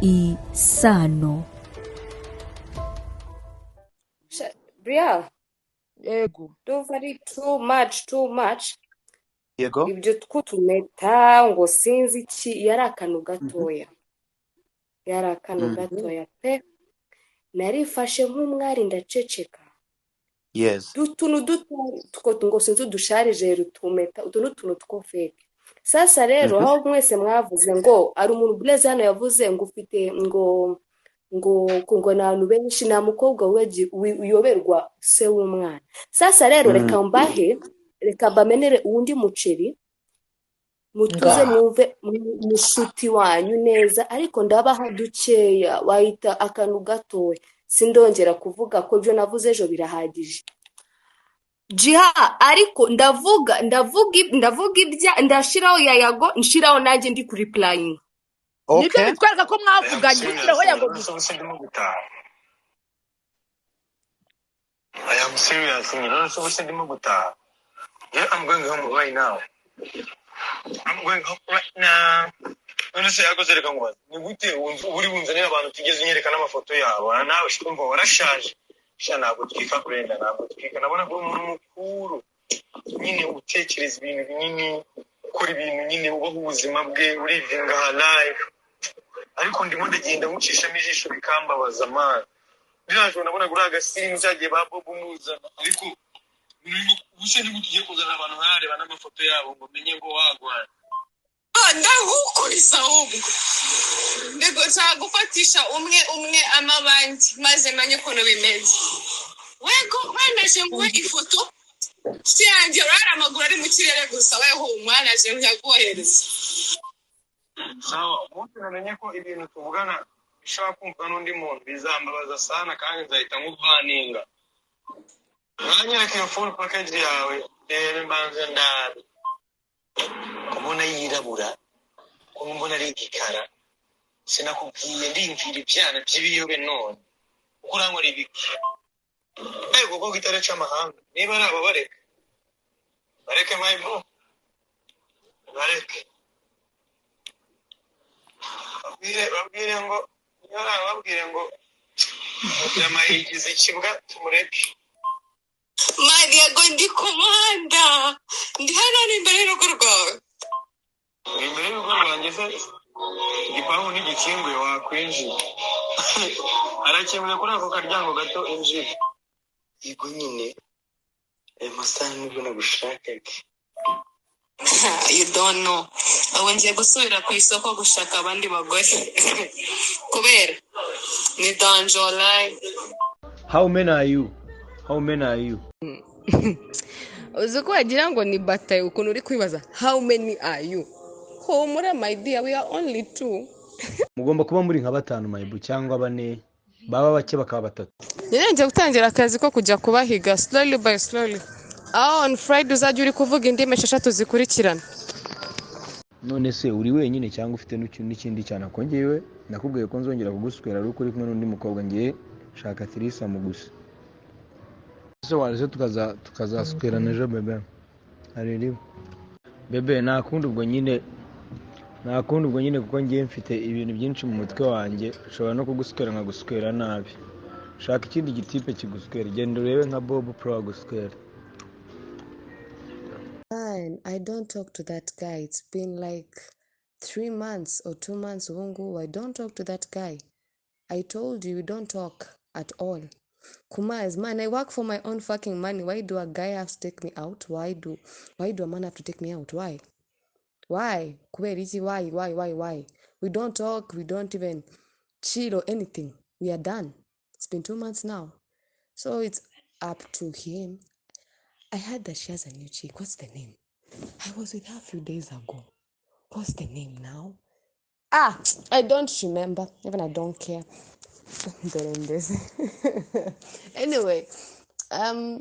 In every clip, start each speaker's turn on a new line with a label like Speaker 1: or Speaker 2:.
Speaker 1: isano.
Speaker 2: Bria,
Speaker 3: Yego.
Speaker 2: don't very too much.
Speaker 4: Yego.
Speaker 2: Ibyo twutumeta ngo sinzi iki yari akantu gatoya. Yari akantu gatoya pe. Narifashe nk'umwari ndaceceka.
Speaker 4: Yes.
Speaker 2: Utuntu duto ngo sinzi udusharije rutumeta, utu n'utuntu two fake. Sasa rero aho mwese mwavuze ngo ari umuntu Blaise hano yavuze ngo ufite ngo n'abantu benshi nta mukobwa uyoberwa se w'umwana. Sasa rero reka mbamenere uwundi muceri mutuze mwumve mushuti wanyu neza, ariko ndabaha dukeya wahita akantu gatoya. Sindongera kuvuga ko ibyo navuze ejo birahagije. Jiha, ariko ndavuga ibya ndashiraho ya yago, nshiraho nanjye ndi kuri replying.
Speaker 3: Nibyo bitwereka ko mwavuganye nshiraho yago.
Speaker 5: I am serious. You know, so what's ndimo gutaha. Yeah, I'm going home right now. I'm going home right now. None se yago zereka ngo ni gute uri bunzanira abantu tugeze nyerekana amafoto yabo. Nawe shikumva warashaje. Sha ntabwo twika Brenda, ntabwo twika. Nabona ko umuntu mukuru nyine utekereza ibintu binini, ukora ibintu nyine ubaho ubuzima bwe, urivinga life. Ariko ndimo ndagenda mucishamo ijisho bikambabaza man. Biraje nabona gura agasirimu cyagiye ba Bob muzana, ariko ubuse ndi gutugiye kuzana abantu bareba n'amafoto yabo ngo menye ngo wagwana.
Speaker 6: Ndagukurisa ubwo ndego cyagufatisha umwe amabandi maze manye kono bimeze. Wego wanaje ngo ifoto cyanje rara amaguru ari mu kirere gusa weho umwana je nyagohereza.
Speaker 5: Sawa, umuntu namenye ko ibintu tuvugana bishaka kumva n'undi muntu bizambabaza sana kandi nzahita nkuvaninga. Mwanyereka iyo full package yawe rero mbanze ndabe. Kubona yirabura, kumbona ari igikara. Sinakubwiye ndimvira ibyana by'ibiyobe none. Uko urangwa ibiki. Ego ko gitare cy'amahanga. Niba ari aba bareke. Bareke my bro. Bareke. Babwire ngo yamayigize ikibwa tumureke.
Speaker 6: Maria go ndi komanda. Ndi hano imbere y'urugo rwawe.
Speaker 5: Imbere y'urugo rwanjye se igipangu n'igikingwe wakwinjira. Arakemura kuri ako karyango gato injira. Yego nyine. Masaha nibwo nagushakaga.
Speaker 6: You don't know. Ngiye gusubira ku isoko gushaka abandi bagore. Kubera ni danger life.
Speaker 7: How many are you?
Speaker 8: Uzi ko wagira ngo ni bataye ukuntu uri kwibaza how many are you? Humura my dear, we are only 2.
Speaker 7: Mugomba kuba muri nka 5 mayibu cyangwa 4, baba bake bakaba 3.
Speaker 8: Ngiye gutangira akazi ko kujya kubahiga slowly by slowly. On Friday uzajya uri kuvuga indimi 6 zikurikirana.
Speaker 7: None se uri wenyine cyangwa ufite n'ikindi cyane akongewe? Nakubwiye ko nzongera kuguswera ari ukuri kumwe n'undi mukobwa ngiye shaka Theresa mu gusa. So walize tukazaswerana ejo bebe. Ariri. Bebe nakundi ubwo nyine kuko ngiye mfite ibintu byinshi mu mutwe wanjye, ushobora no kuguswera nkaguswera nabi. Shaka ikindi gitipe kiguswera, genda urebe nka Bob Pro aguswera.
Speaker 8: I don't talk to that guy. It's been like 3 months or 2 months. I don't talk to that guy. I told you we don't talk at all. Kumaz, man, I work for my own fucking money. Why do a guy have to take me out? Why do a man have to take me out? Why? Why? Why? We don't talk. We don't even chill or anything. We are done. It's been 2 months now. So it's up to him. I heard that she has a new chick. What's the name? I was with her a few days ago. What's the name now? I don't remember. Even I don't care. Anyway,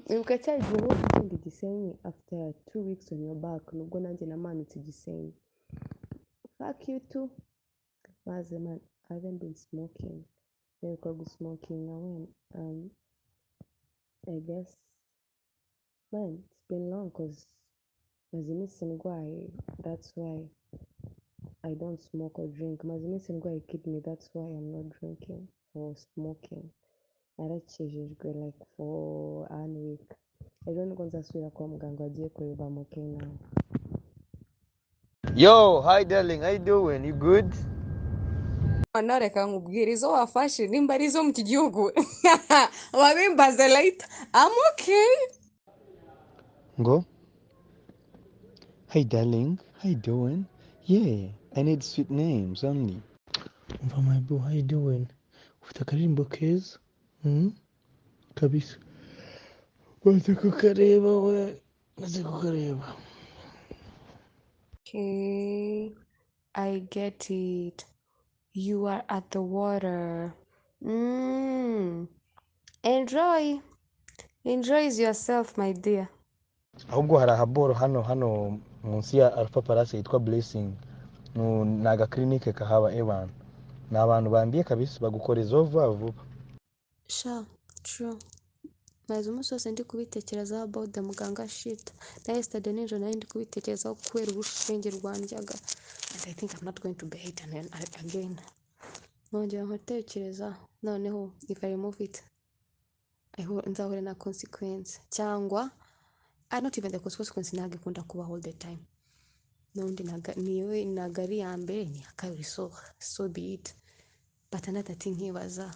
Speaker 8: you can tell you what happened to Gisenyi after 2 weeks on your back. Nubwo nanjye namanutse Gisenyi. Fuck you too. As a man, I haven't been smoking. Very good smoking. I guess, man, it's been long because as a missing guy, that's why. I don't smoke or drink. Mazimisi ndwaye kidney, that's why I'm not drinking or smoking. Narakijijwe like for 1 week. I don't know nzasubira kwa muganga wagiye kureba I'm okay now.
Speaker 7: Yo, hi darling, how you doing? You good?
Speaker 8: Nareka nkubwira izo wafashe nimba ari izo mu iki gihugu wabimbaze late. I'm okay.
Speaker 7: Go. Hi darling, how you doing? Yeah, I need sweet names only. Umva my boo, how you doing? Ufite akaririmbo keza? Kabisa. Maze kukareba we. Maze kukareba.
Speaker 8: Okay, I get it. You are at the water. Enjoy. Enjoy yourself, my dear.
Speaker 7: Ahubwo hari ahaboro hano munsi ya Alpha Palace yitwa Blessing. Ni agaklinike kahaba Evan. Ni abantu bambiye kabisa bagukoreza vuba.
Speaker 8: Sha, true. Maze umunsi wose ndi kubitekerezaho about the muganga shit. Na yesterday nijoro nari ndi kubitekerezaho kubera urushinge rwandyaga. And I think I'm not going to bear it again. Nongera nkatekereza noneho if I remove it nzahure na consequence cyangwa not even the consequence nagikunda kuba all the time. Nundi niwe nagari ya mbere ni akabiri, so be it. But another thing nkibaza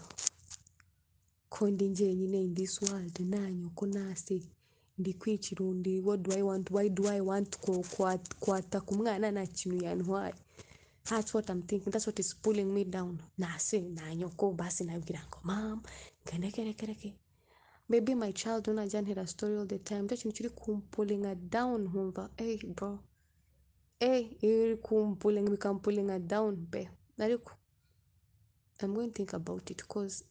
Speaker 8: ko ndi njyenyine in this world nta nyoko nasi ndi kwicira undi. What do I want? Why do I want kwataka umwana nta kintu yantwaye? That's what I'm thinking. That's what is pulling me down. Nasi nta nyoko basi nabwira ngo mom kereke. Maybe my child unajya ntera story all the time. Cyo kintu kiri kumpullinga down nkumva bro. Iri kumpullinga down be. Ariko I'm going to think about it because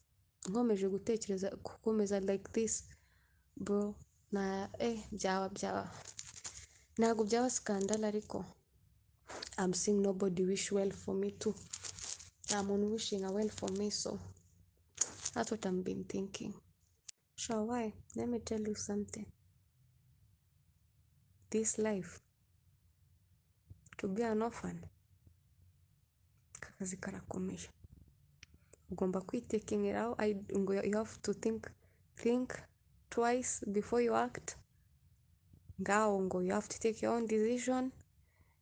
Speaker 8: nkomeje gutekereza gukomeza like this bro na byaba ntabwo byaba scandal ariko I'm seeing nobody wish well for me too. I'm wishing well for me, so that's what I've been thinking. Shall I? Let me tell you something. This life, to be an orphan, kakazi karakomeje. Ugomba kwitaking it out. You have to think twice before you act. Ngaho you have to take your own decision.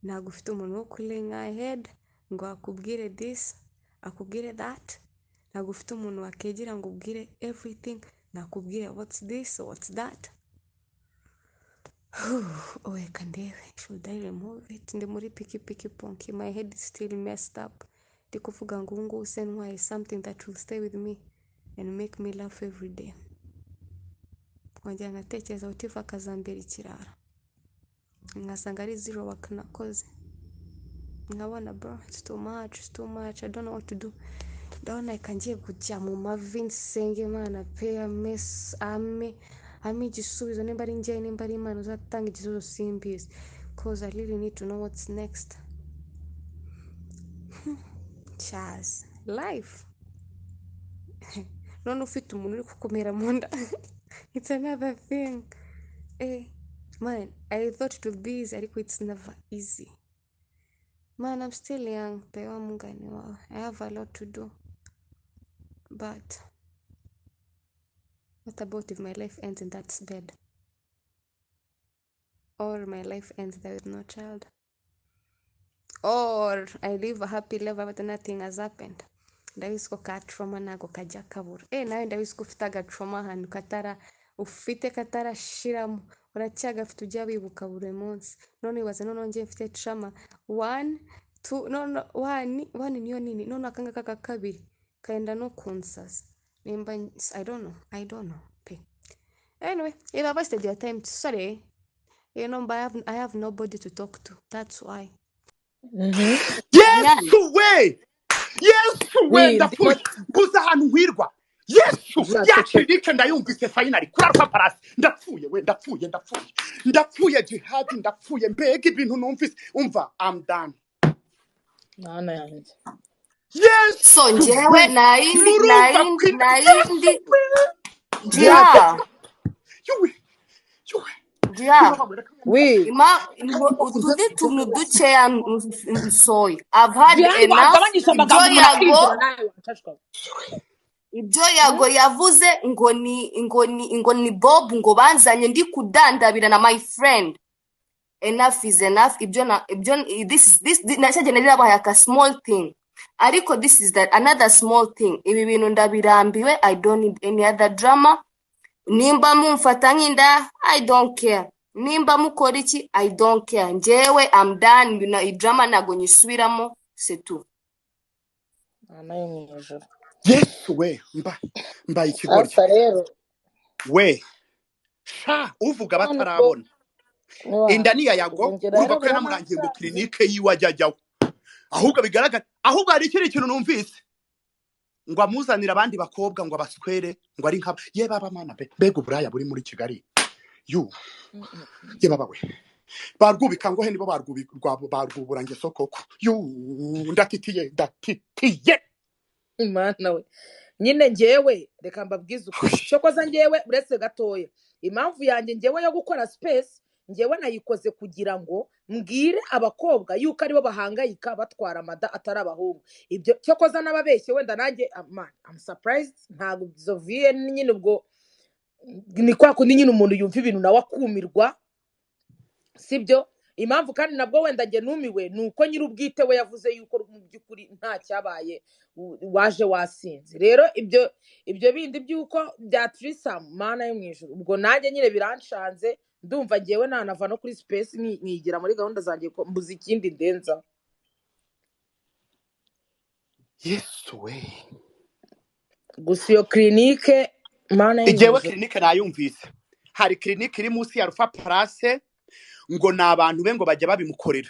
Speaker 8: Ntabwo ufite umuntu wo kurenga ahead ngo akubwire this akubwire that. Ntabwo ufite umuntu wakegera ngo ubwire everything nakubwire what's this what's that. Reka ndebe, should I remove it? Ndi muri piki ponky, my head is still messed up. Ndi kuvuga ngo ngubu se ntwaye something that will stay with me and make me laugh every day. Nkongera ngatekereza utifa akazambera ikirara nkasanga ari zero work nakoze. Nkabona bro, it's too much, I don't know what to do. Ndabona reka ngiye kujya mu mavi nsenge Imana pe ame igisubizo, nimba ari njye nimba ari Imana uzatanga igisubizo simbizi, because I really need to know what's next. Chaz life none ufite umuntu uri kukumera mu nda it's another thing. Man, I thought it would be easy ariko it's never easy. Man, I'm still young. Pewa mungani wawe. I have a lot to do. But what about if my life ends in that bed? Or my life ends there with no child? Or I live a happy life but nothing has happened? Ndabizi ko ka trauma ntago kajya kabura. Nawe ndabizi ko ufite agatrauma ahantu katarashiramo, uracyagafite ujya wibuka buri munsi. None wibaza noneho njye mfite trauma 1 2 1 niyo nini, none akangaka ka kabiri kaenda no kunsaza. Nimba I don't know. Anyway, if I wasted your time, sorry. But I have nobody to talk to. That's why.
Speaker 3: Yesu we
Speaker 5: ndapfuye mbuze ahantu nkwirwa. Yesu yakirike ndayumvise finally kuri Alpha Palace. Ndapfuye jihad, ndapfuye mbega ibintu numvise. Umva, I'm done.
Speaker 3: Mana yanjye.
Speaker 2: So njyewe naindi
Speaker 5: Yeah.
Speaker 2: yeah.
Speaker 5: You
Speaker 2: Yeah.
Speaker 3: we
Speaker 2: Utundi tuntu dukeya nsoye. I've had
Speaker 3: Jihani
Speaker 2: enough.
Speaker 3: wagabanyisha amagambo murakizura nawe wacashwa.
Speaker 2: Ibyo yago yavuze ngo ni Bob ngo banzanye ndi kudandabira na my friend. Enough is enough. This nacyagenda rirabaye aka small thing. Ariko this is another small thing. Ibi bintu ndabirambiwe. I don't need any other drama. Nimba mumfata nk'inda, I don't care. Nimba mukora iki, I don't care. Njyewe I'm done. Drama nago nyisubiramo, c'est tout.
Speaker 3: Nayo mwijoro.
Speaker 5: Yes we mba ikigoryi
Speaker 3: Asa rero.
Speaker 5: we sha uvuga batarabona inda ni yago urumva ko namurangiye ngo clinique yiwe ajyaho ahubwo bigaragara ahubwo hari ikiri kintu numvise ngo amuzanira abandi bakobwa ngo abaswere ngo ari nka ye baba mana mbega uburaya buri muri Kigali ye baba we barwubika ngo he nibo barwuburange sokoko ndatitiye
Speaker 3: Imana we nyine njyewe reka mbabwize ukuri cyo koza njyewe uretse gatoya impamvu yanjye njyewe yo gukora space njyewe nayikoze kugira ngo mbwire abakobwa yuko aribo bahangayika batwara amada atari abahungu ibyo cyo koza n'ababeshye wenda nanjye I'm surprised ntabwo bizoviye nyine ubwo ni kwa kundi nyine umuntu yumva ibintu nawe akumirwa sibyo impamvu kandi nabwo wenda njye numiwe nuko nyiri ubwite we yavuze yuko mu byukuri nta cyabaye waje wasinze rero ibyo bindi byuko bya threesome mana yo mwijuru ubwo nanjye nyine biranshanze ndumva ngewe nanava no kuri space nkigira muri gahunda zanjye ko mbuze ikindi ndenza
Speaker 5: Yesu we
Speaker 3: gusa iyo clinique mana yo
Speaker 5: ijewe
Speaker 3: mwijuru
Speaker 5: clinique nayumvise hari clinique iri munsi ya Rufa Place ngo nabantu be ngo bajya babimukorera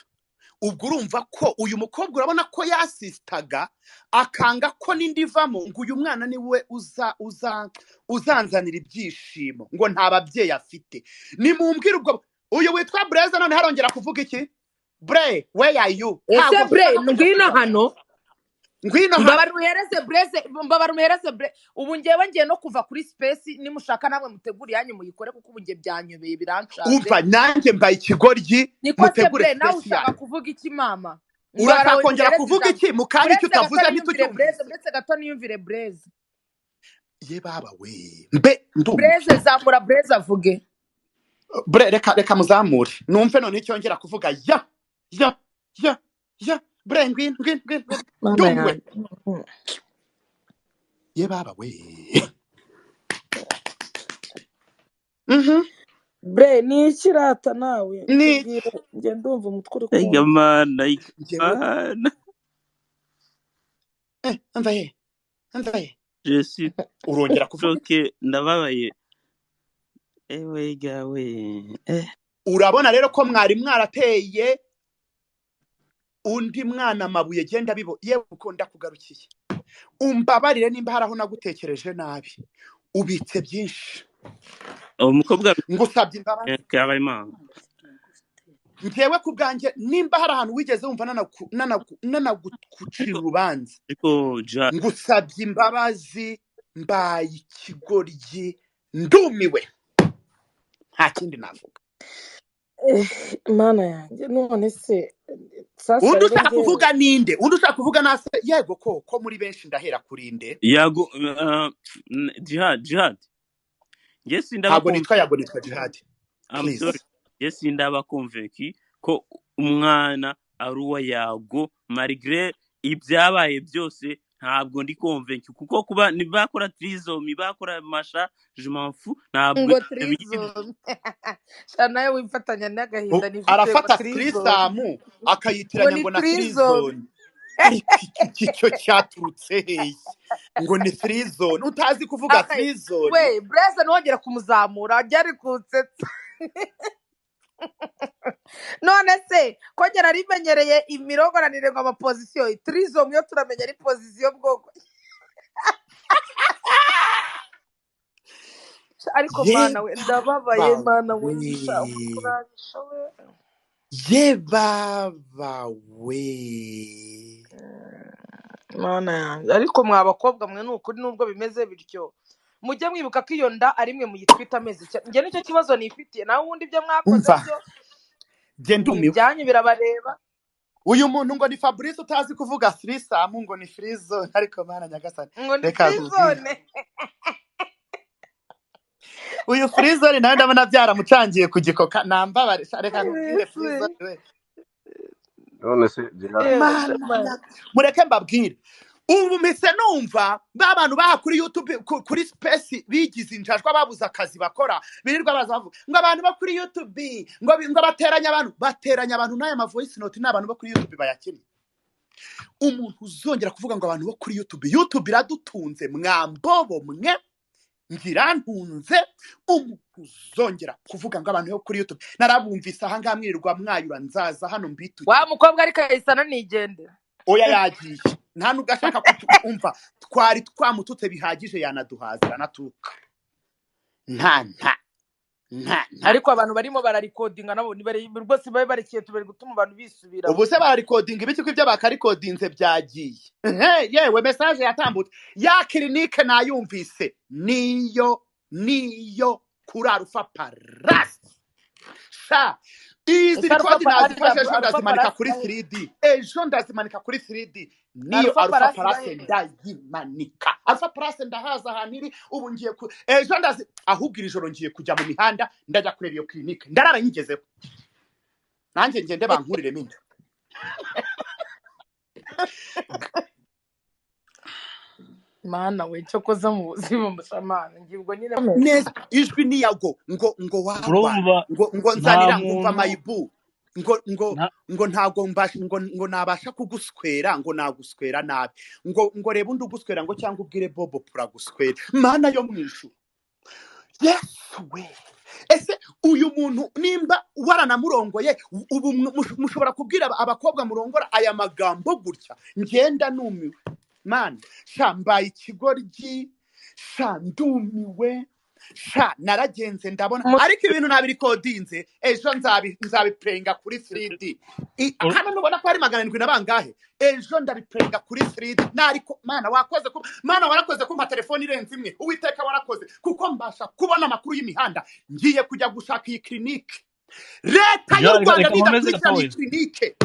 Speaker 5: ubwo urumva ko uyu mukobwa urabona ko yasistaga akanga ko nindivamo ngo uyu mwana ni we uzanzanira ibyishimo ngo nta babyeyi afite ni mumbwira ubwo uyu witwa Breza none harongera kuvuga iki Bre where are you
Speaker 3: ese Bre ngwino hano mbabaruhereze Breze ubu ngewe ngiye no kuva kuri space nimushaka namwe mutegura yanyu muyikore kuko ubunge byanyobeye biranshanze
Speaker 5: umva nanjye mbaye ikigoryi
Speaker 3: mutegure nawe ushaka kuvuga iki mama
Speaker 5: urashaka kongera kuvuga iki mukandi cyo utavuze ntitucyumvise
Speaker 3: Breze gato niyumvire Breze
Speaker 5: ye baba we mbe ndumva
Speaker 3: Breze zamura Breze avuge
Speaker 5: Bre reka muzamure numve none icyongera kuvuga ya Bre ngwin ndumwe ye baba we
Speaker 3: Bre ni ikirata nawe nge ndumva umutwe uri kumva
Speaker 4: Mana
Speaker 5: Anvaye
Speaker 4: Jesi
Speaker 5: urongera kuvuga
Speaker 4: ndababaye ewe gawe
Speaker 5: urabona rero ko mwari mwarateye undi mwana amabuye genda bibo yewe ukunda kugarukiye umbabarire nimba haraho nagutekereje nabi ubitse byinshi
Speaker 4: umukobwa
Speaker 5: ngusabye imbabazi
Speaker 4: carrément
Speaker 5: ngewe kubwanjye nimba hari ahantu wigeze wumva nanagucira urubanza
Speaker 4: ariko
Speaker 5: ngusabye imbabazi mbaye ikigoryi ndumiwe nta kindi navuga
Speaker 3: mana yanjye none se
Speaker 5: undi ushaka kuvuga ninde undi ushaka kuvuga nase yego ko muri benshi ndahera kurinde
Speaker 4: yago jihad yes
Speaker 5: ntabwo nitwa yago nitwa jihad
Speaker 4: I'm sorry yes ndaba convaincu ko umwana ari uwa yago malgré ibyabaye byose ntabwo ndi convaincu kuko kuba nibakora trizomi bakora masha je m'en fous ntabwo
Speaker 3: trizomi shana yo wifatanya n'agahinda ni
Speaker 5: arafata trisamu akayitiranya ngo na trizone icyo cyaturutse hehe ngo ni trizone utazi kuvuga trizone
Speaker 3: we Breze nongera kumuzamura byari kutsetsa none se kongera rimenyereye imirogoranire ngo amaposition trizone yo turamenya ari position bwoko ariko mana we ndababaye mana we
Speaker 5: ye baba we
Speaker 3: mana yanjye ariko mwa bakobwa mwe n'ukuri nubwo bimeze bityo mujye mwibuka ko iyo nda ari mwe muyitwita amezi icyenda. Njye nicyo kibazo nifitiye, nawe ubundi ibyo mwakoze
Speaker 5: umva
Speaker 3: byo
Speaker 5: je
Speaker 3: ni
Speaker 5: ndumiwe.
Speaker 3: ibyanyu birabareba.
Speaker 5: Uyu muntu ngo ni Fabrice utazi kuvuga threesome ngo ni free zone, ariko mana nyagasani
Speaker 3: ngo ni
Speaker 5: reka
Speaker 3: free
Speaker 5: nkubwire.
Speaker 3: zone.
Speaker 5: Uyu free zone nawe ndabona byaramucangiye kugikoka nambabare, reka nkubwire free zone we.
Speaker 1: none se Gerard,
Speaker 5: Mana mureke mbabwire, ubu mise numva babantu baha kuri YouTube kuri space bigize injajwa babuza akazi bakora birirwa baza bavuga ngo abantu bo kuri YouTube ngo bateranya abantu n'aya ma voice note n'abantu bo kuri YouTube bayakini. Umuntu uzongera kuvuga ngo abantu bo kuri YouTube iradutunze mwambobo mwe ngira ntunze. Umuntu uzongera kuvuga ngo abantu bo kuri YouTube narabumvise aha ngamwirirwa mwayura nzaza hano mbitu
Speaker 3: Wa mukobwa ariko yisana nigende.
Speaker 5: oya yagiye nta nubwo ashaka kutumva twari twamututse bihagije yanaduhaza natuka nta
Speaker 3: ariko abantu barimo bararikodinga nabo ni bari rwose babe barikiye tubari gutuma abantu bisubira.
Speaker 5: ubu se bararikodinga ibiki kw'ibyo bakarikodinze byagiye. Yewe message yatambutse ya clinique nayumvise niyo kuri Alpha Paras. Izi record nazifashe ejo ndazimanika kuri 3D. Ejo ndazimanika kuri 3D. Niyo Alpha Paras ndayimanika. Alpha Paras ndahaza ahantu iri ubu ngiye ejo ahubwira ijoro ngiye kujya mu mihanda ndajya kureba iyo clinique. Ndarara nyigezeho. Nanjye ngende bankurire minda.
Speaker 3: Mana we cyo koza mu buzima mushamana ngibwo nyine
Speaker 5: neza ijwi ni yago ngo wagwa ngo nzanira ngumva mayibu ngo ntago mbasha ngo nabasha kuguswera ngo naguswera nabi ngo reba undi uguswera ngo cyangwa ubwire Bobo puraguswera. Mana yo mwishu Yesu we. Ese uyu muntu nimba waranamurongoye ubu mushobora kubwira abakobwa murongora aya magambo gutya ngenda numiwe. Man, shambaye ikigoryi, ndumiwe, naragenze ndabona ariko ibintu nabirikodinze ejo nzabipenga kuri 3D. Hano nubona ko ari 700 nabangahe ejo ndabipenga kuri 3D. Nariko mana warakoze kumpa telefone irenze imwe. Uwiteka warakoze kuko mbasha kubona amakuru y'imihanda ngiye kujya gushaka iyi clinique. Leta y'u Rwanda nidakurikirana iyi clinique.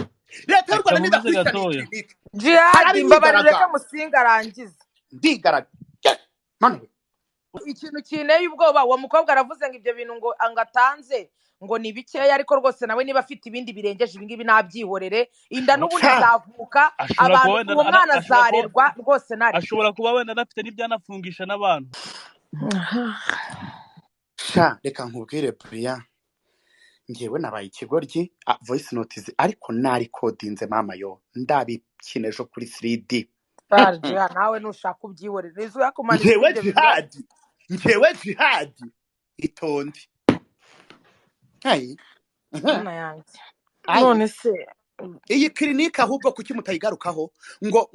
Speaker 5: Leta y'u Rwanda nidakurikirana iyi clinique.
Speaker 3: Jihad imbabarire ko musinga arangiza
Speaker 5: ndigaraga. Mana
Speaker 3: ikintu kineye ubwoba uwo mukobwa aravuze ngo ibyo bintu ngo angatanze ngo ni bikeya ariko rwose nawe niba afite ibindi birengeje ibingibi nabyihorere inda n'ubundi zavuka abantu uwo mwana azarerwa rwose nari
Speaker 4: ashobora kuba wenda adafite n'ibyanafungisha n'abantu.
Speaker 5: Reka nkubwire Priya ngewe nabaye ikigoryi voice notes ariko nari kodinze mama yo ndabikinejo kuri 3D.
Speaker 3: Jihad nawe nushaka ubyihorere nizo yakomana
Speaker 5: ngewe Jihad itonde.
Speaker 3: none se
Speaker 5: iyi clinique ahubwo kuki mutayigarukaho ngo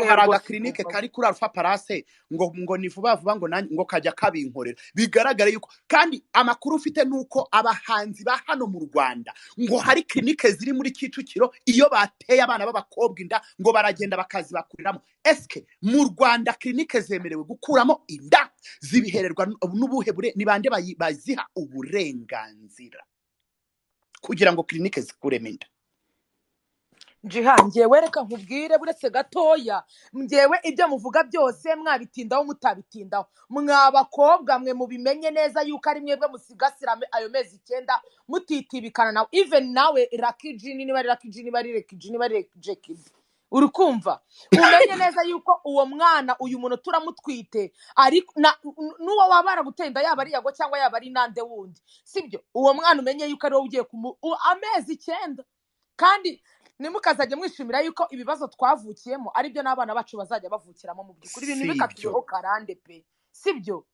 Speaker 5: haraga clinique kari kuri Alpha Paras ngo ni vuba ngo kajya kabinkorera bigaragara yuko kandi amakuru ufite nuko abahanzi ba hano mu Rwanda ngo hari clinique ziri muri Kicukiro iyo bateye abana b'abakobwa inda ngo baragenda bakazi bakuriramo. Eske mu Rwanda clinique zemerewe gukuramo inda zibihererwa n'ubuhe ni bande baziha uburenganzira kugira ngo clinique zikuremo inda?
Speaker 3: Jihad ngewe reka nkubwire buretse gatoya ngewe ibyo muvuga byose mwabitindaho mutabitindaho mwabakobwa mwe mubimenye neza yuko ari mwebwe musigasira ayo mezi 9 mutitibikana nawe even nawe Lucky Jean niba Lucky Jean niba Lucky Jean niba Zecky urukumva umenye neza yuko uwo mwana uyu muntu turamutwite ariko nuwo wabara gutenda yaba ari yago cyangwa yaba ari nande wundi sibyo uwo mwana umenye yuko ari wowe ugiye amezi 9 kandi nimukazajya mwishimira yuko ibibazo twavukiyemo ari byo n'abana bacu bazajya bavukiramo mu byukuri ibintu bikatuyeho karande pe sibyo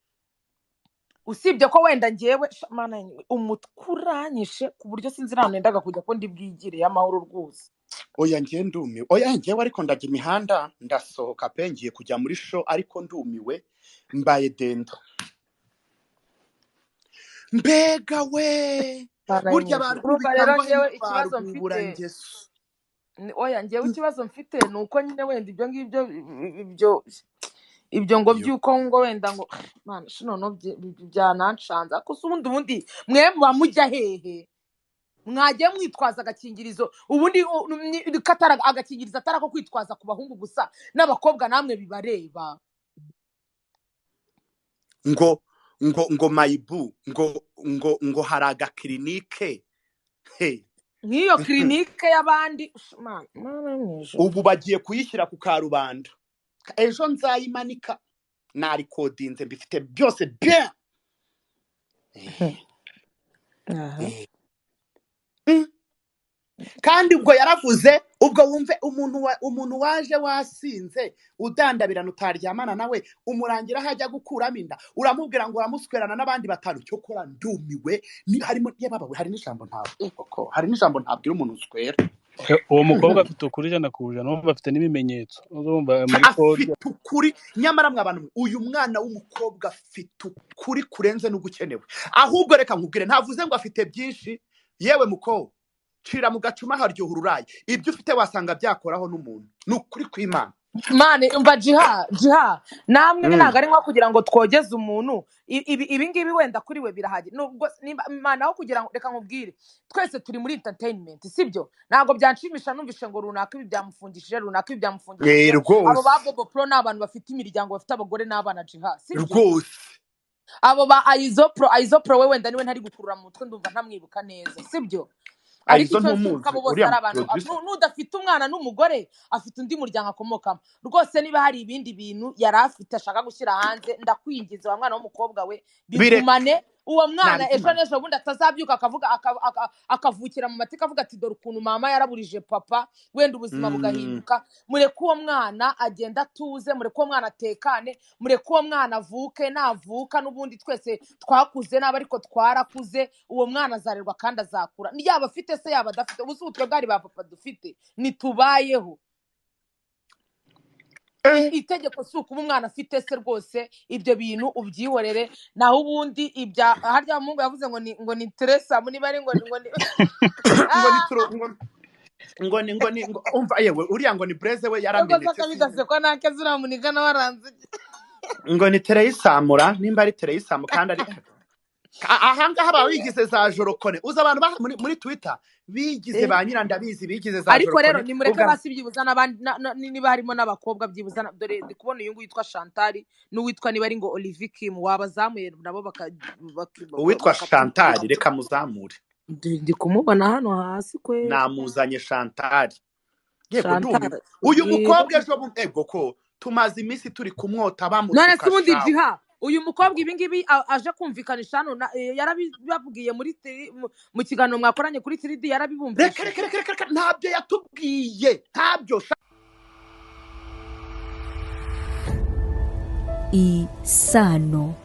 Speaker 3: usibye ko wenda ngewe mana umutkuranyishe ku buryo sinzira nendaga kujya ko ndibwigire y'amahoro rwose.
Speaker 5: Oya ngiye ndumiwe ngewe ariko ndajya imihanda ndasohoka pe ngiye kujya muri show ariko ndumiwe mbaye dendo. Mbega we burya abantu
Speaker 3: ngewe ikibazo mfite oya ngewe ikibazo mfite nuko nyine wenda ibyo ngibyo ibyo ngo
Speaker 5: Yo.
Speaker 3: byuko ngo wenda ngo man shino byanancanza ko ubundi mwe muba mujya hehe mwagiye mwitwaza agakingirizo ubundi agakingirizo atari ko kwitwaza ku bahungu gusa n'abakobwa namwe bibareba
Speaker 5: ngo mayibu ngo hari agakirinike
Speaker 3: nk'iyo kirinike y'abandi
Speaker 5: ubu bagiye kuyishyira ku karubanda ejo nzayimanika narikodinze mbifite byose bien kandi ubwo yaravuze ubwo wumve umuntu waje wasinze udandabirana utaryamana nawe umurangira aho ajya gukuramo inda uramubwira ngo uramuswerana n'abandi batanu cyo kora ndumiwe harimo yababawe hari n'ijambo ntabwira umuntu uswera
Speaker 9: uwo mukobwa afite ukuri ijana ku ijana n'ubu bafite n'ibimenyetso
Speaker 5: afite ukuri nyamara mwabantu uyu mwana w'umukobwa afite ukuri kurenze n'ugukenewe ahubwo reka nkubwire ntavuze ngo afite byinshi yewe mukobwa cira mu gacuma haryoha ururayi ibyo ufite wasanga byakoraho n'umuntu ni ukuri kw'Imana
Speaker 3: mane umva jiha namwe ntabwo ari nko kugira ngo twogeze umuntu ibi ngibi wenda kuri we birahagije nubwo Imana aho kugira ngo reka nkubwire twese turi muri entertainment sibyo ntabwo byanshimisha numvishe ngo runaka ibi byamufungishije runaka ibi byamufungishije abo ba Bobo Pro ni abantu bafite imiryango bafite abagore n'abana jiha sibyo
Speaker 5: rwose
Speaker 3: abo ba Ayizopro we wenda niwe ntari gukurura mu mutwe ndumva ntamwibuka neza sibyo ariko icyo abo bose ari abantu n'udafite umwana n'umugore afite undi muryango akomokamo rwose niba hari ibindi bintu yari afite ashaka gushyira hanze ndakwingiza wa mwana w'umukobwa we bigumane uwo mwana ejo bundi atazabyuka akavukira mu mateka avuga ati dore ukuntu mama yaraburije papa wenda ubuzima bugahinduka mureke uwo mwana agenda atuze mureke uwo mwana atekane mureke uwo mwana avuke navuka n'ubundi twese twakuze n'aba ariko twarakuze uwo mwana azarerwa kandi azakura yaba afite se yaba adafite ubu utwe bwari ba papa dufite ntitubayeho itegeko si ukuba umwana afite se rwose ibyo bintu ubyihorere naho ubundi ibya harya mungu yavuze ngo ni Teresa niba ari ngo
Speaker 5: umva yewe uriya ngo ni Breze we yaramenetse
Speaker 3: bigase ko nake ziramunika nabaranze
Speaker 5: ngo ni Tereyisamura nimba ari Tereyisamu kandi ari ahangaha baba bigize za jorokone uza abantu muri Twitter bigize ba nyirandabizi bigize za jorokone
Speaker 3: ariko rero nimureke basi byibuza n'abandi niba harimo n'abakobwa byibuza dore ndi kubona uyu nguyu yitwa Chantal n'uwitwa niba ari ngo Olivier Kim wabazamuye nabo
Speaker 5: uwitwa Chantal reka muzamure
Speaker 3: ndi kumubona hano hasi kwe
Speaker 5: namuzanye Chantal yego ndumva uyu mukobwa ejo ego ko tumaze iminsi turi kumwota bamutuka
Speaker 3: none se ubundi jiha uyu mukobwa ibingibi aje kumvikanisha hano yarabibabwiye mu kiganiro mwakoranye kuri 3D yarabibumvise
Speaker 5: reka ntabyo yatubwiye ntabyo
Speaker 10: Isano